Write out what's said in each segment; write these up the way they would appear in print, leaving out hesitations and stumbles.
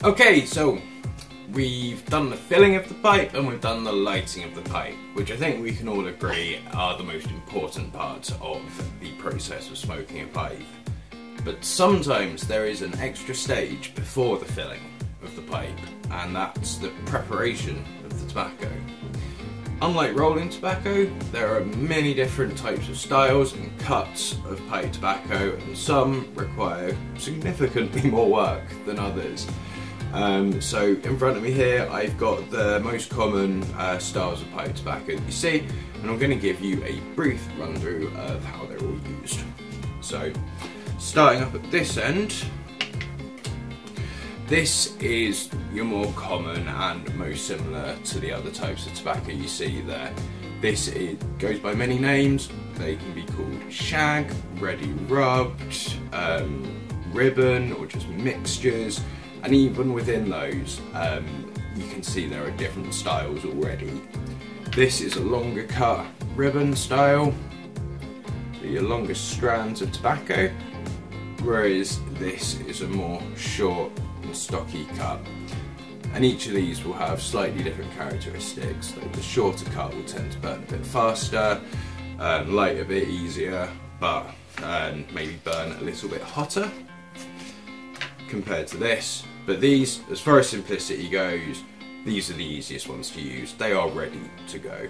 Okay, so we've done the filling of the pipe and we've done the lighting of the pipe, which I think we can all agree are the most important parts of the process of smoking a pipe. But sometimes there is an extra stage before the filling of the pipe, and that's the preparation of the tobacco. Unlike rolling tobacco, there are many different types of styles and cuts of pipe tobacco, and some require significantly more work than others. So in front of me here I've got the most common styles of pipe tobacco that you see, and I'm going to give you a brief run through of how they're all used. So starting up at this end, this is your more common and most similar to the other types of tobacco you see there. This goes by many names. They can be called shag, ready rubbed, ribbon, or just mixtures. And even within those, you can see there are different styles already. This is a longer cut ribbon style, so your longest strands of tobacco, whereas this is a more short and stocky cut. And each of these will have slightly different characteristics. So the shorter cut will tend to burn a bit faster, light a bit easier, but maybe burn a little bit hotter compared to this. But these, as far as simplicity goes, these are the easiest ones to use. They are ready to go.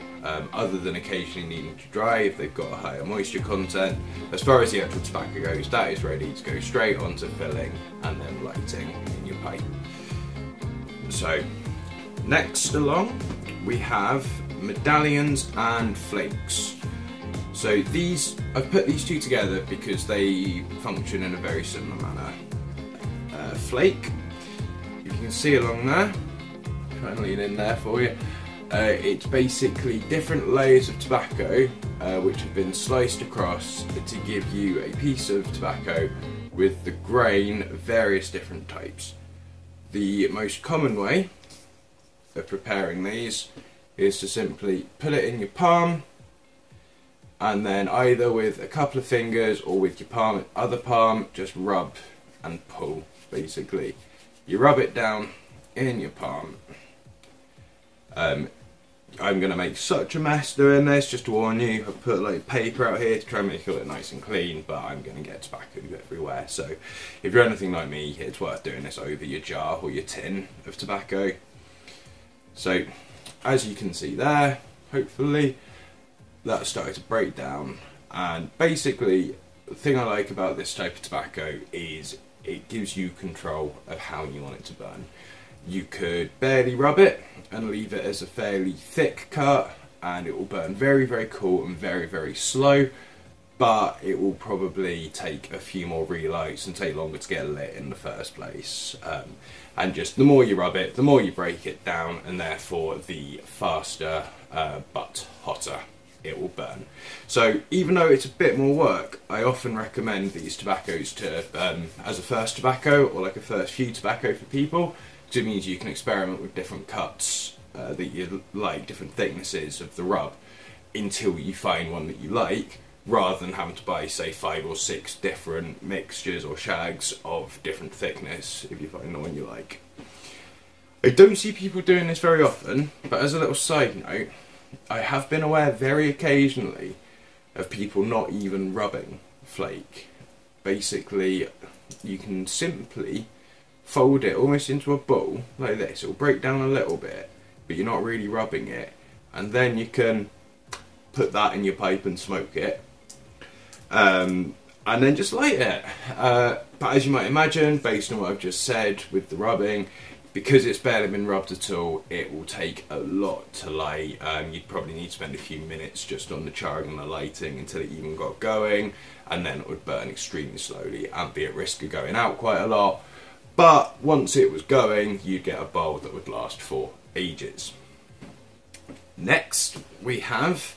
Other than occasionally needing to dry if they've got a higher moisture content, as far as the actual tobacco goes, that is ready to go straight onto filling and then lighting in your pipe. So next along we have medallions and flakes. So these, I've put these two together because they function in a very similar manner. Flake, you can see along there, try and lean in there for you, it's basically different layers of tobacco which have been sliced across to give you a piece of tobacco with the grain of various different types. The most common way of preparing these is to simply put it in your palm, and then either with a couple of fingers or with your other palm, just rub and pull. Basically, you rub it down in your palm. I'm going to make such a mess doing this, just to warn you. I've put like paper out here to try and make it look nice and clean, but I'm going to get tobacco everywhere. So if you're anything like me, it's worth doing this over your jar or your tin of tobacco. So as you can see there, hopefully that's started to break down. And basically, the thing I like about this type of tobacco is it gives you control of how you want it to burn. You could barely rub it and leave it as a fairly thick cut, and it will burn very, very cool and very, very slow, but it will probably take a few more relights and take longer to get lit in the first place. And just the more you rub it, the more you break it down, and therefore the faster but hotter it will burn. So even though it's a bit more work, I often recommend these tobaccos to as a first tobacco, or like a first few tobacco for people, because it means you can experiment with different cuts that you like, different thicknesses of the rub, until you find one that you like, rather than having to buy, say, 5 or 6 different mixtures or shags of different thickness if you find the one you like. I don't see people doing this very often, but as a little side note, I have been aware very occasionally of people not even rubbing flake. Basically, you can simply fold it almost into a ball like this. It'll break down a little bit, but you're not really rubbing it, and then you can put that in your pipe and smoke it, and then just light it. But as you might imagine, based on what I've just said with the rubbing, because it's barely been rubbed at all, it will take a lot to light. You'd probably need to spend a few minutes just on the charring and the lighting until it even got going, and then it would burn extremely slowly and be at risk of going out quite a lot. But once it was going, you'd get a bowl that would last for ages. Next we have,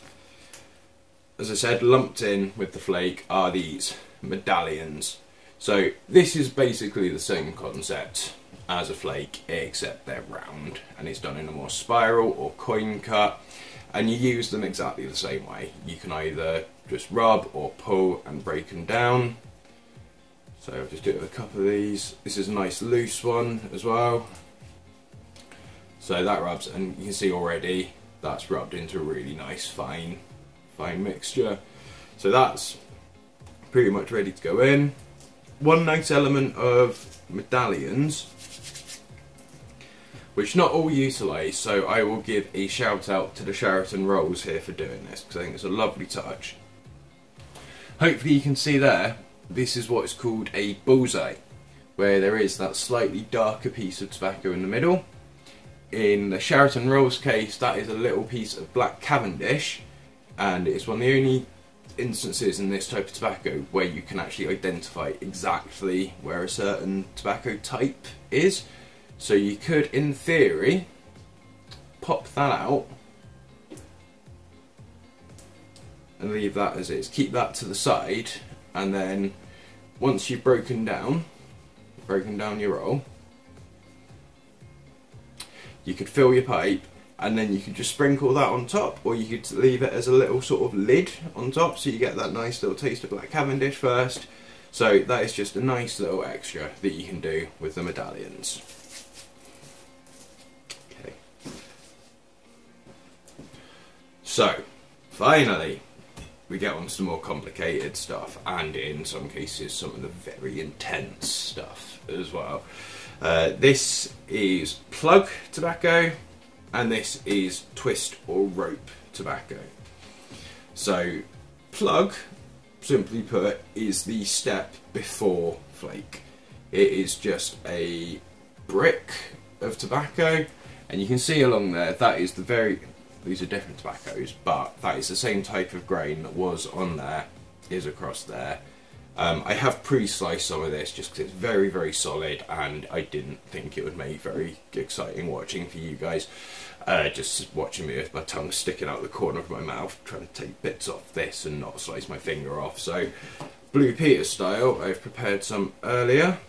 as I said, lumped in with the flake are these medallions. So this is basically the same concept as a flake, except they're round, and it's done in a more spiral or coin cut, and you use them exactly the same way. You can either just rub or pull and break them down. So I'll just do it with a couple of these. This is a nice loose one as well. So that rubs, and you can see already that's rubbed into a really nice fine mixture. So that's pretty much ready to go in. One nice element of medallions, which not all utilise, so I will give a shout out to the Sheraton Rolls here for doing this, because I think it's a lovely touch. Hopefully you can see there, this is what's called a bullseye, where there is that slightly darker piece of tobacco in the middle. In the Sheraton Rolls case, that is a little piece of black Cavendish, and it's one of the only instances in this type of tobacco where you can actually identify exactly where a certain tobacco type is. So you could, in theory, pop that out and leave that as is. Keep that to the side, and then once you've broken down your roll, you could fill your pipe, and then you could just sprinkle that on top, or you could leave it as a little sort of lid on top, so you get that nice little taste of black Cavendish first. So that is just a nice little extra that you can do with the medallions. Okay. So, finally, we get on to some more complicated stuff, and in some cases some of the very intense stuff as well. This is plug tobacco, and this is twist or rope tobacco. So plug, simply put, is the step before flake. It is just a brick of tobacco, and you can see along there that is these are different tobaccos, but that is the same type of grain that was on there, is across there. I have pre-sliced some of this just because it's very, very solid, and I didn't think it would make very exciting watching for you guys. Just watching me with my tongue sticking out the corner of my mouth, trying to take bits off this and not slice my finger off. So, Blue Peter style, I've prepared some earlier.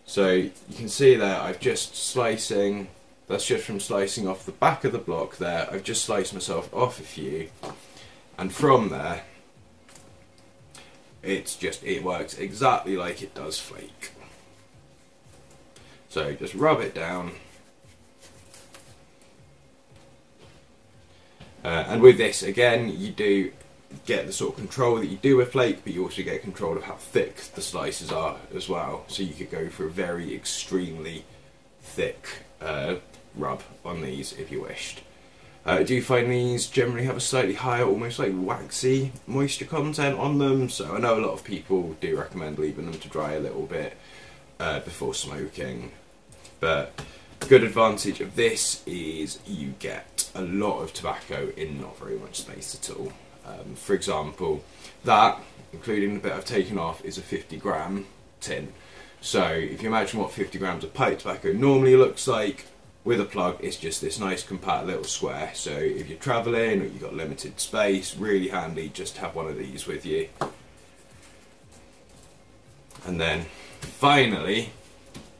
So you can see there, I've just slicing, that's just from slicing off the back of the block there. I've just sliced myself off a few, and from there, it works exactly like it does flake. So just rub it down. And with this, again, you do get the sort of control that you do with flake, but you also get control of how thick the slices are as well. So you could go for a very extremely thick rub on these if you wished. I do find these generally have a slightly higher, almost like waxy moisture content on them, so I know a lot of people do recommend leaving them to dry a little bit before smoking. But the good advantage of this is you get a lot of tobacco in not very much space at all. For example, that, including the bit I've taken off, is a 50-gram tin. So if you imagine what 50 grams of pipe tobacco normally looks like, with a plug, it's just this nice compact little square. So if you're travelling or you've got limited space, really handy just to have one of these with you. And then finally,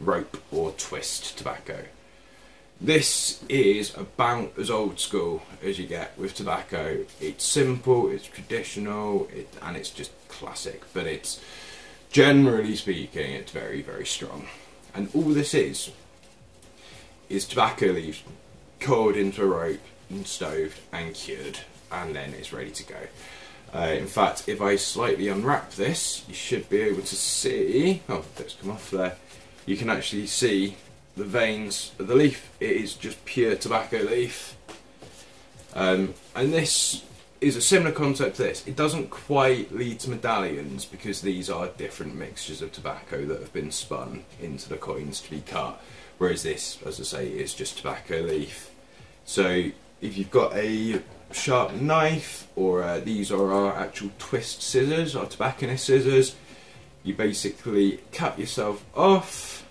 rope or twist tobacco. This is about as old school as you get with tobacco. It's simple, it's traditional, and it's just classic, but it's, generally speaking, it's very, very strong. And all this is tobacco leaves coiled into a rope and stoved and cured, and then it's ready to go. In fact, if I slightly unwrap this, you should be able to see, oh, let's come off there, you can actually see the veins of the leaf. It is just pure tobacco leaf. And this is a similar concept to this. It doesn't quite lead to medallions because these are different mixtures of tobacco that have been spun into the coins to be cut. Whereas this, as I say, is just tobacco leaf. So if you've got a sharp knife, or these are our actual twist scissors, our tobacconist scissors, you basically cut yourself off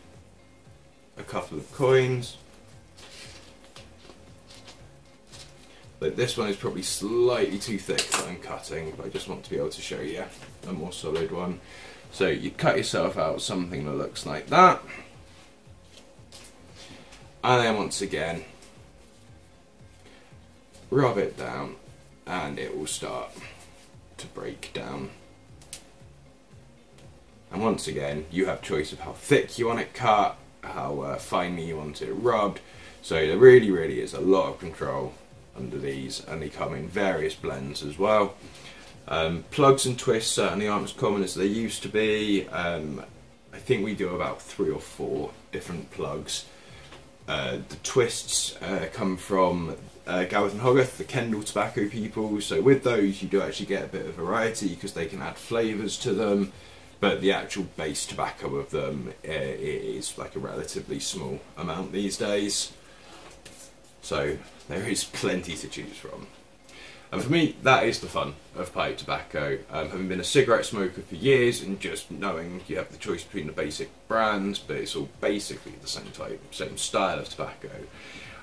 a couple of coins. Like this one is probably slightly too thick that I'm cutting, but I just want to be able to show you a more solid one. So you cut yourself out something that looks like that. And then once again, rub it down and it will start to break down. And once again, you have choice of how thick you want it cut, how finely you want it rubbed. So there really is a lot of control under these, and they come in various blends as well. Plugs and twists certainly aren't as common as they used to be. I think we do about 3 or 4 different plugs. The twists come from Gareth and Hogarth, the Kendal tobacco people. So with those you do actually get a bit of variety because they can add flavours to them, but the actual base tobacco of them is like a relatively small amount these days. So there is plenty to choose from. And for me, that is the fun of pipe tobacco. Having been a cigarette smoker for years and just knowing you have the choice between the basic brands, but it's all basically the same type, same style of tobacco.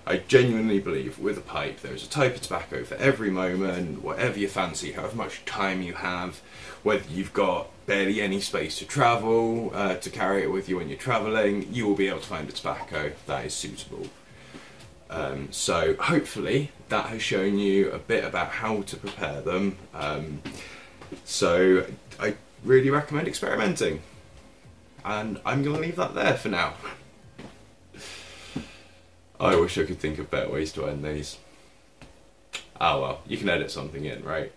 I genuinely believe with a pipe there is a type of tobacco for every moment, whatever you fancy, however much time you have, whether you've got barely any space to travel, to carry it with you when you're travelling, you will be able to find a tobacco that is suitable. So hopefully that has shown you a bit about how to prepare them. So I really recommend experimenting, and I'm going to leave that there for now. I wish I could think of better ways to end these. Oh well, you can edit something in, right?